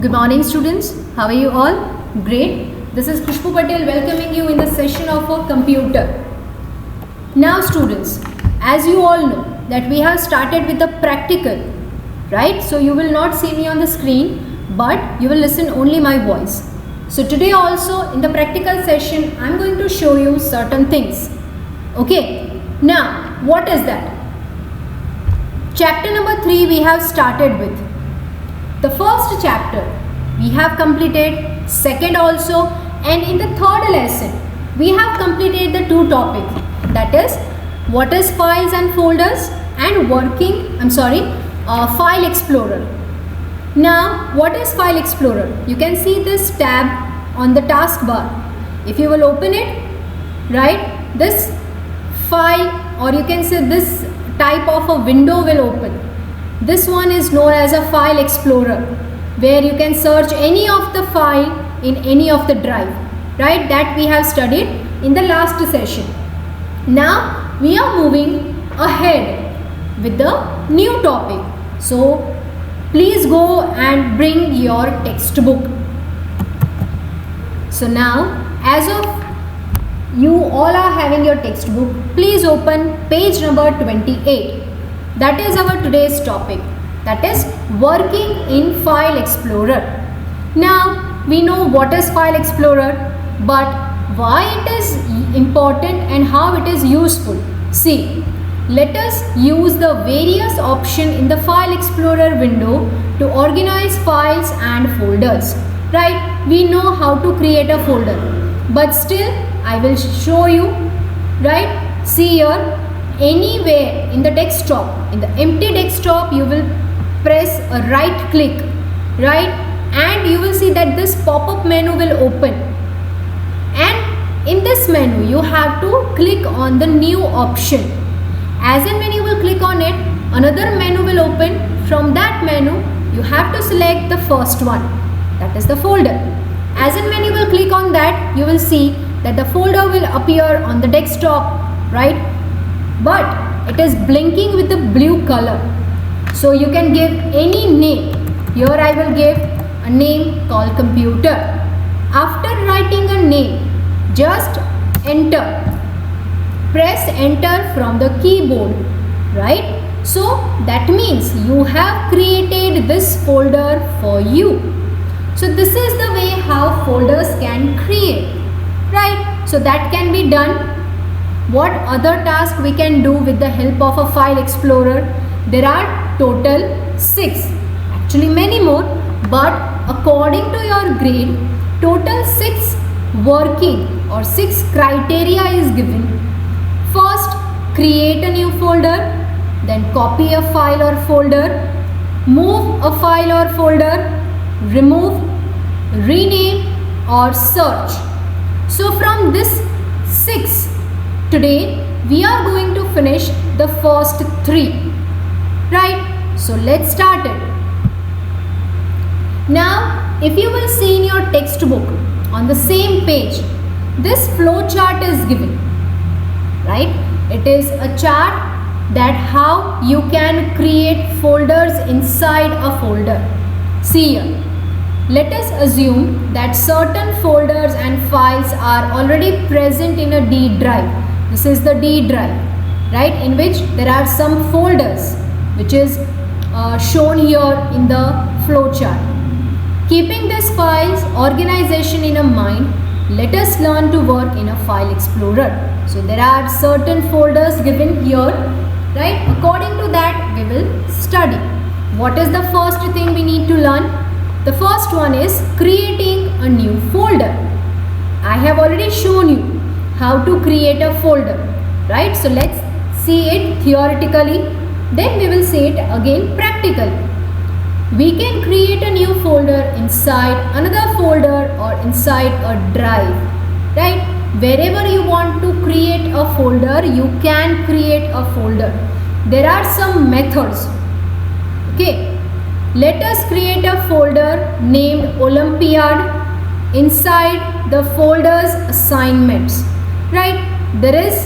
Good morning, students. How are you all? Great. This is Khushbu Patel welcoming you in the session of a computer. Now, students, as you all know that we have started with the practical, right? So you will not see me on the screen, but you will listen only my voice. So today also in the practical session, I am going to show you certain things. Okay. Now, what is that? Chapter number 3 we have started with. The first chapter we have completed, second also, and in the third lesson we have completed the two topics, that is what is files and folders and file explorer. Now what is file explorer? You can see this tab on the taskbar. If you will open it, right, this file, or you can say this type of a window will open. This one is known as a file explorer, where you can search any of the file in any of the drive, right? That we have studied in the last session. Now we are moving ahead with the new topic. So please go and bring your textbook. So now, as of you all are having your textbook, please open page number 28. That is our today's topic, that is working in File Explorer. Now we know what is File Explorer, but why it is important and how it is useful. See, let us use the various options in the File Explorer window to organize files and folders. Right? We know how to create a folder, but still I will show you. Right? See here. Anywhere in the desktop, in the empty desktop, you will press a right click, right, and you will see that this pop-up menu will open, and in this menu you have to click on the new option. As and when you will click on it, another menu will open. From that menu you have to select the first one, that is the folder. As and when you will click on that, you will see that the folder will appear on the desktop, right? But it is blinking with the blue color, so you can give any name. Here I will give a name called computer. After writing a name, just enter, press enter from the keyboard, right? So that means you have created this folder for you. So this is the way how folders can create, right? So that can be done. What other task we can do with the help of a file explorer? There are total 6, actually many more, but according to your grade, total 6 working or 6 criteria is given. First, create a new folder, then copy a file or folder, move a file or folder, remove, rename or search. So from this 6, today we are going to finish the first 3, right? So let's start it. Now if you will see in your textbook on the same page, this flow chart is given, right? It is a chart that how you can create folders inside a folder. See here. Let us assume that certain folders and files are already present in a D drive. This is the D drive, right, in which there are some folders which is shown here in the flow chart. Keeping these files organization in mind, let us learn to work in a file explorer. So there are certain folders given here, right? According to that we will study. What is the first thing we need to learn? The first one is creating a new folder. I have already shown you how to create a folder, right? So let's see it theoretically, then we will see it again practically. We can create a new folder inside another folder or inside a drive, right? Wherever you want to create a folder, you can create a folder. There are some methods. Okay, let us create a folder named Olympiad. Inside the folder's assignments, right, there is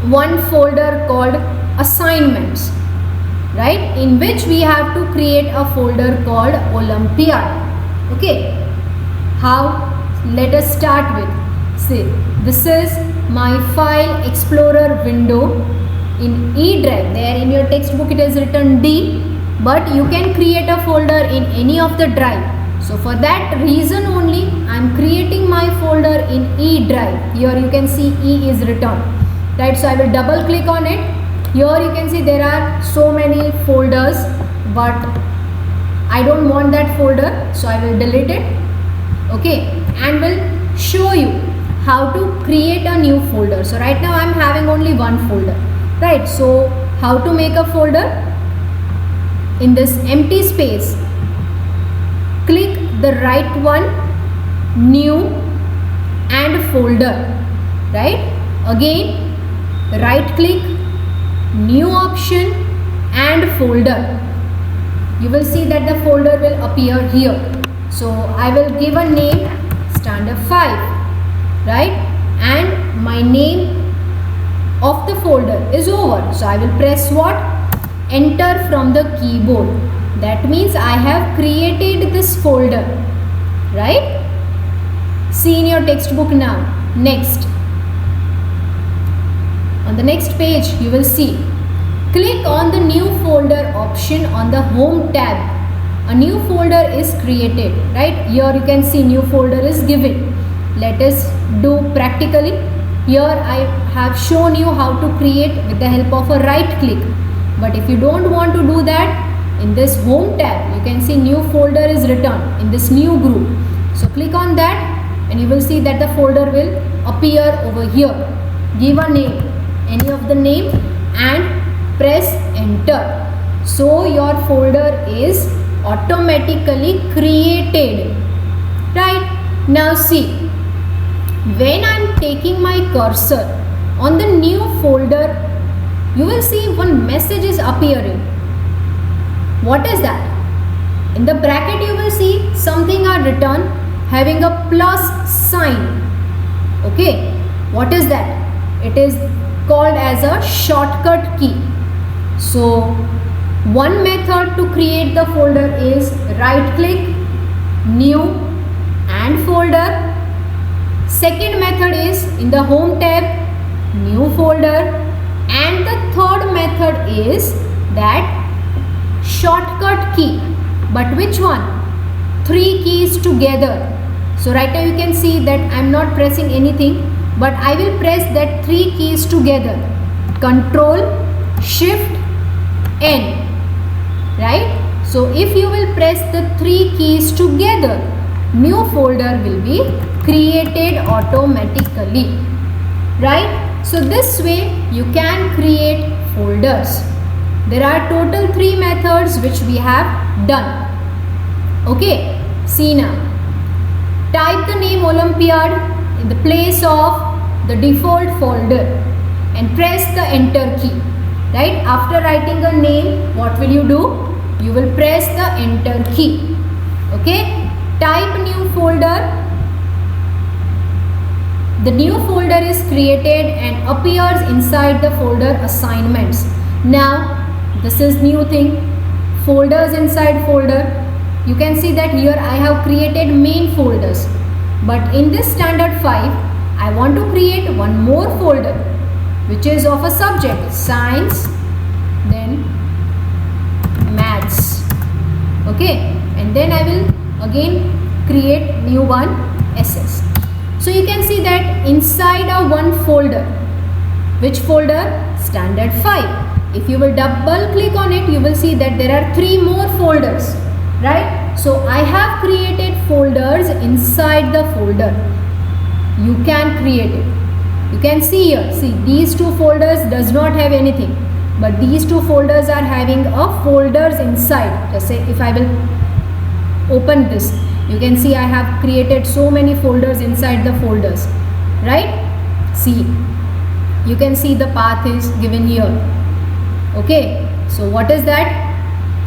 one folder called assignments. right, in which we have to create a folder called Olympiad. Okay, how? Let us start with, say, this is my file explorer window in E drive. There in your textbook it is written D, but you can create a folder in any of the drive. So for that reason only I am creating my folder in E drive. Here you can see E is written, right? So I will double click on it. Here you can see there are so many folders, but I don't want that folder, so I will delete it. Okay, and will show you how to create a new folder. So right now I am having only one folder, right? So how to make a folder? In this empty space, click the right one, new and folder, right? Again right click, new option and folder. You will see that the folder will appear here. So I will give a name, standard 5, right? And my name of the folder is over. So I will press what? Enter from the keyboard. That means I have created this folder, right? See in your textbook now. Next, on the next page you will see, click on the new folder option on the home tab. A new folder is created, right? Here you can see new folder is given. Let us do practically. Here I have shown you how to create with the help of a right click. But if you don't want to do that, in this home tab you can see new folder is written in this new group. So click on that and you will see that the folder will appear over here. Give a name, any of the name, and press enter. So your folder is automatically created, right? Now see, when I am taking my cursor on the new folder, you will see one message is appearing. What is that? In the bracket you will see something are written having a plus sign. Okay, what is that? It is called as a shortcut key. So one method to create the folder is right click, new and folder. Second method is in the home tab, new folder, and the third method is that shortcut key. But which one? 3 keys together. So right now you can see that I am not pressing anything, but I will press that 3 keys together. Control Shift N, right? So if you will press the 3 keys together, new folder will be created automatically, right? So this way you can create folders. There are total 3 methods which we have done. Okay, see now. Type the name Olympiad in the place of the default folder and press the enter key, right? After writing a name, what will you do? You will press the enter key. Okay, type new folder. The new folder is created and appears inside the folder assignments. Now this is new thing, folders inside folder. You can see that here I have created main folders, but in this standard 5 I want to create one more folder which is of a subject, science, then maths. Okay, and then I will again create new one, SS. So you can see that inside a one folder, which folder? Standard 5. If you will double click on it, you will see that there are 3 more folders, right? So I have created folders inside the folder. You can create it. You can see here, see these 2 folders does not have anything, but these 2 folders are having a folders inside. Just say if I will open this, you can see I have created so many folders inside the folders, right? See, you can see the path is given here. Okay, so what is that?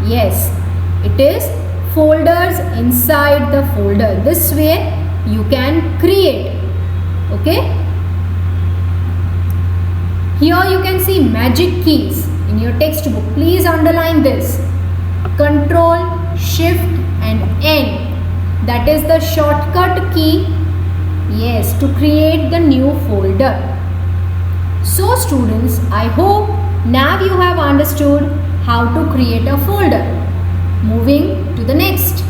Yes, it is folders inside the folder. This way you can create. Okay, here you can see magic keys. in your textbook. Please underline this. Control, Shift and N. That is the shortcut key, yes, to create the new folder. So students, I hope now you have understood how to create a folder. Moving to the next.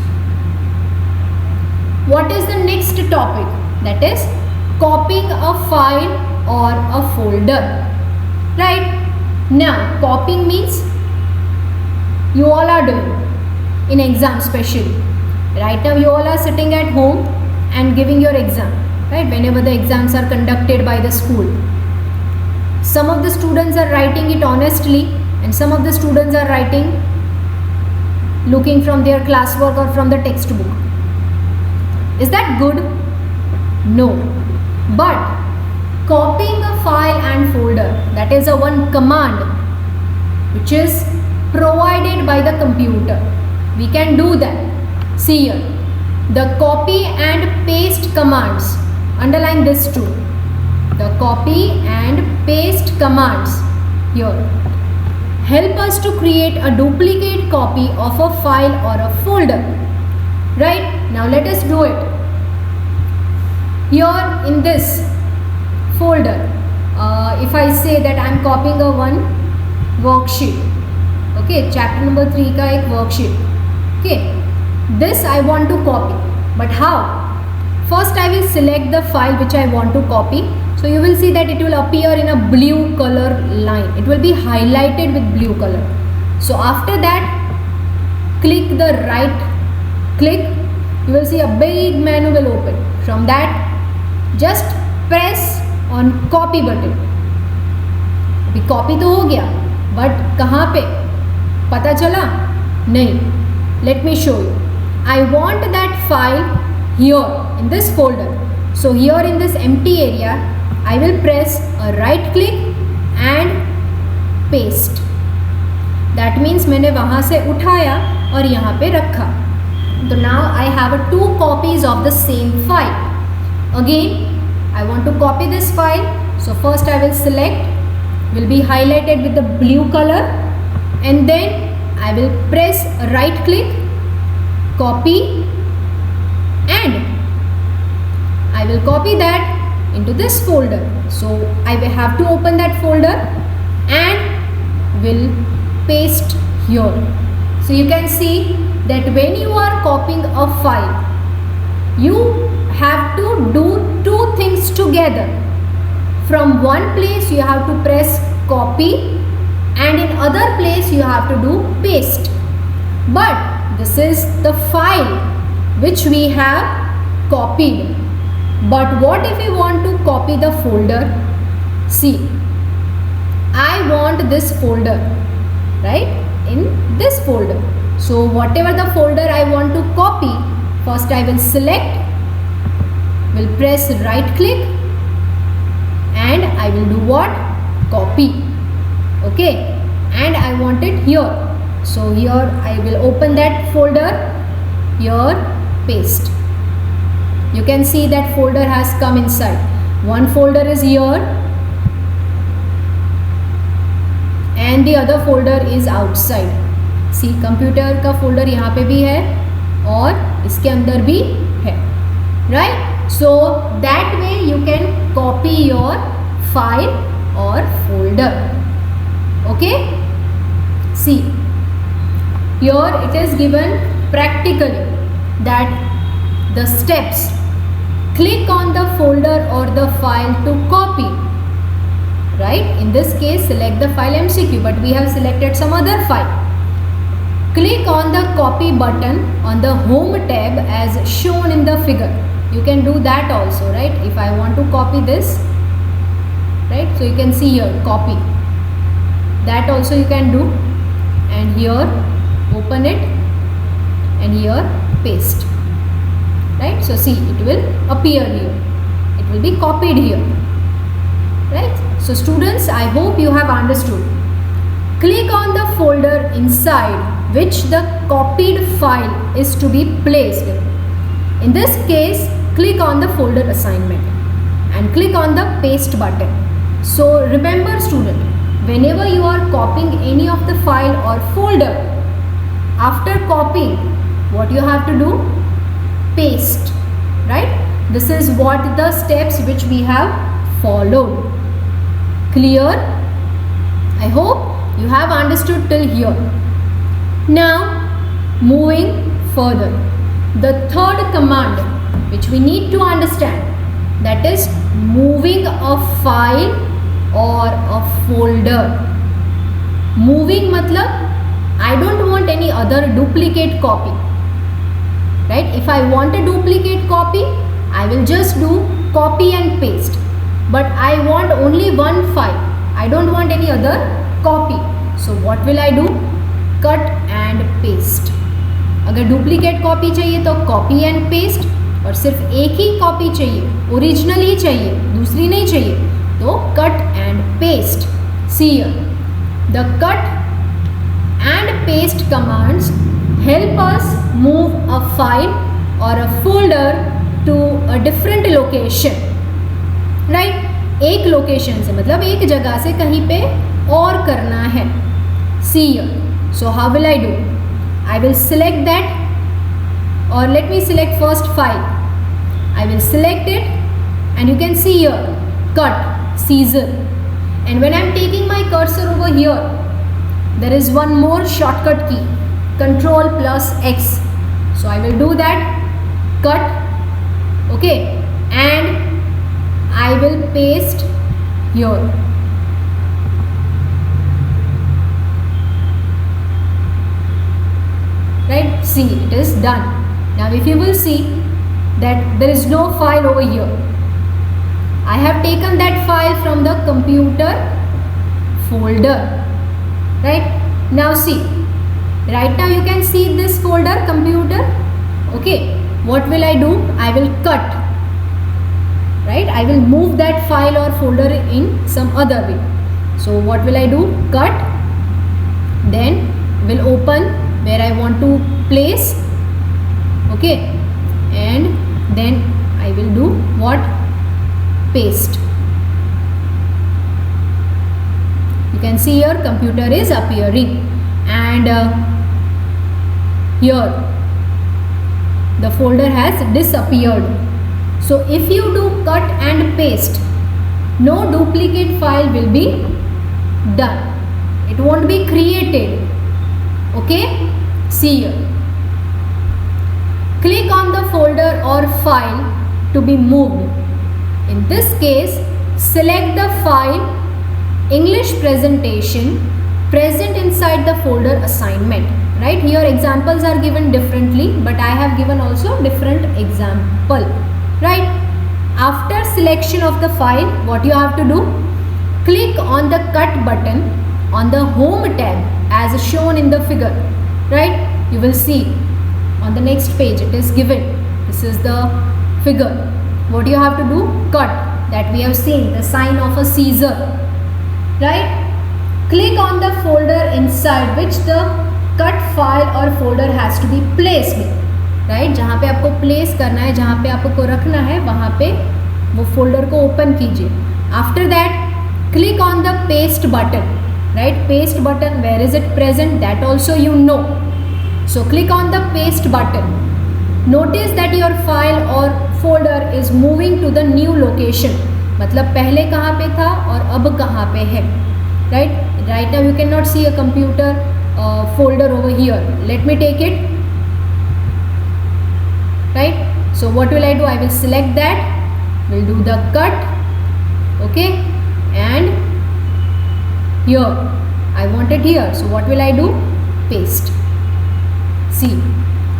What is the next topic? That is copying a file or a folder. Right? Now, copying means you all are doing in exam especially. Right now you all are sitting at home and giving your exam. Right? Whenever the exams are conducted by the school. Some of the students are writing it honestly and some of the students are writing looking from their classwork or from the textbook. Is that good? No. But copying a file and folder, that is a one command which is provided by the computer. We can do that. See here. The copy and paste commands. Underline this too. The copy and paste commands here help us to create a duplicate copy of a file or a folder. Right? Now let us do it. Here in this folder, if I say that I am copying a one worksheet. Okay, chapter number 3 का एक worksheet. Okay, this I want to copy. But how? First I will select the file which I want to copy. So you will see that it will appear in a blue color line. It will be highlighted with blue color. So after that, click the right click. You will see a big menu will open. From that, just press on copy button. अभी copy तो हो गया, but कहाँ पे? पता चला? नहीं. Let me show you. I want that file here in this folder. So here in this empty area, I will press a right click and paste. That means मैंने वहाँ से उठाया और यहाँ पे रखा. So now I have 2 copies of the same file. Again, I want to copy this file. So first I will select, will be highlighted with the blue color, and then I will press a right click, copy, and I will copy that into this folder. So I will have to open that folder and will paste here. So you can see that when you are copying a file, you have to do 2 things together. From one place you have to press copy and in other place you have to do paste. But this is the file which we have copied. But what if we want to copy the folder? See, I want this folder, right, in this folder. So whatever the folder I want to copy, first I will select, will press right click and I will do what? Copy. Okay, and I want it here. So here I will open that folder, here paste. You can see that folder has come inside. One folder is here and the other folder is outside. See, computer का folder यहाँ पे भी है और इसके अंदर भी है. Right? So that way you can copy your file or folder. Okay? See, here it is given practically that the steps. Click on the folder or the file to copy. Right? In this case, select the file MCQ, but we have selected some other file. Click on the copy button on the home tab as shown in the figure. You can do that also, right? If I want to copy this, right? So you can see here, copy. That also you can do. And here, open it. And here, paste. Right? So see, it will appear here. It will be copied here. Right? So students, I hope you have understood. Click on the folder inside which the copied file is to be placed. In this case, click on the folder assignment and click on the paste button. So remember student, whenever you are copying any of the file or folder, after copying, what you have to do? Paste, right? This is what the steps which we have followed. Clear? I hope you have understood till here. Now, moving further, the third command which we need to understand, that is moving a file or a folder. Moving matlab I don't want any other duplicate copy, right? If I want a duplicate copy, I will just do copy and paste, but I want only one file, I don't want any other copy. So what will I do? Cut and paste. अगर duplicate copy चाहिए तो copy and paste, और सिर्फ एक ही copy चाहिए, original ही चाहिए, दूसरी नहीं चाहिए, तो cut and paste. See the cut and paste commands help us move a file or a folder to a different location, right? एक लोकेशन से मतलब एक जगह से कहीं पे और करना है. See here. So how will I do? I will select that, or let me select first file. I will select it, and you can see here cut, scissor, and when I am taking my cursor over here, there is one more shortcut key, Control plus X. So I will do that, cut, okay, and I will paste here. Right, see, it is done. Now if you will see that there is no file over here, I have taken that file from the computer folder, right? Now see, right now you can see this folder computer, okay. What will I do? I will cut, right? I will move that file or folder in some other way. So what will I do? Cut, then will open where I want to place, okay, and then I will do what? Paste. You can see here computer is appearing, and here the folder has disappeared. So if you do cut and paste, no duplicate file will be done, it won't be created, okay. See here, click on the folder or file to be moved. In this case, select the file English presentation present inside the folder assignment, right? Here examples are given differently, but I have given also different example, right? After selection of the file, what you have to do? Click on the cut button on the home tab as shown in the figure, right? You will see on the next page it is given. This is the figure. What you have to do? Cut, that we have seen the sign of a scissor, right? Click on the folder inside which the cut file or folder has to be placed, right? जहाँ पे आपको place करना है, जहाँ पे आपको रखना है, वहाँ पे वो folder को open कीजिए. After that, click on the paste button, right? Paste button, where is it present? That also you know. So click on the paste button. Notice that your file or folder is moving to the new location. मतलब पहले कहाँ पे था और अब कहाँ पे है, right? Right now you cannot see a computer folder over here. Let me take it, right? So what will I do? I will select that, will do the cut, okay, and here I want it here. So what will I do? Paste. See,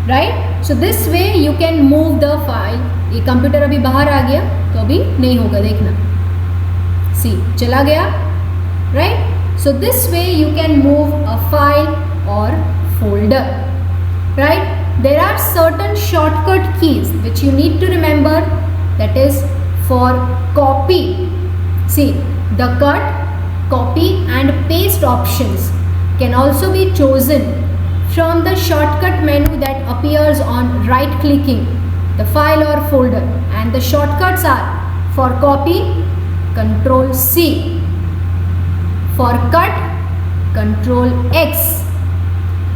right? So this way you can move the file. ये computer अभी बाहर आ गया तो अभी नहीं होगा, देखना. See, चला गया, right? So this way you can move a file or folder, right? There are certain shortcut keys which you need to remember, that is for copy. See, the cut, copy and paste options can also be chosen from the shortcut menu that appears on right clicking the file or folder, and the shortcuts are: for copy, Ctrl C; For cut, Control X,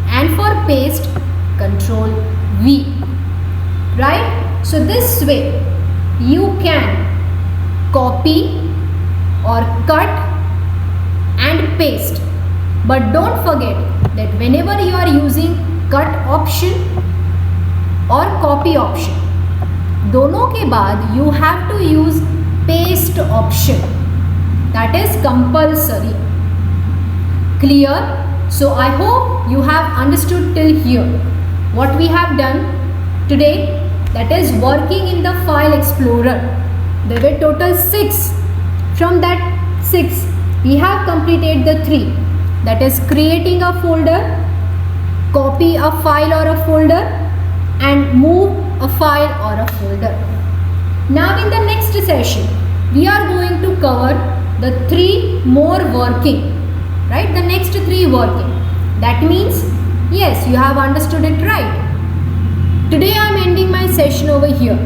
and for paste, Control V. Right? So this way you can copy or cut and paste. But don't forget that whenever you are using cut option or copy option, दोनों के बाद you have to use paste option. That is compulsory. Clear? So I hope you have understood till here what we have done today, that is working in the file explorer. There were total 6. From that 6 we have completed the 3, that is creating a folder, copy a file or a folder, and move a file or a folder. Now in the next session we are going to cover the 3 more working, right? The next 3 working. That means, yes, you have understood it right. Today I am ending my session over here.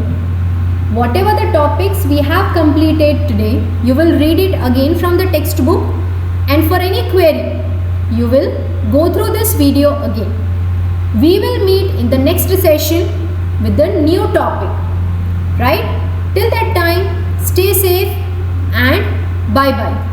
Whatever the topics we have completed today, you will read it again from the textbook, and for any query you will go through this video again. We will meet in the next session with the new topic, right? Till that time, stay safe and bye bye.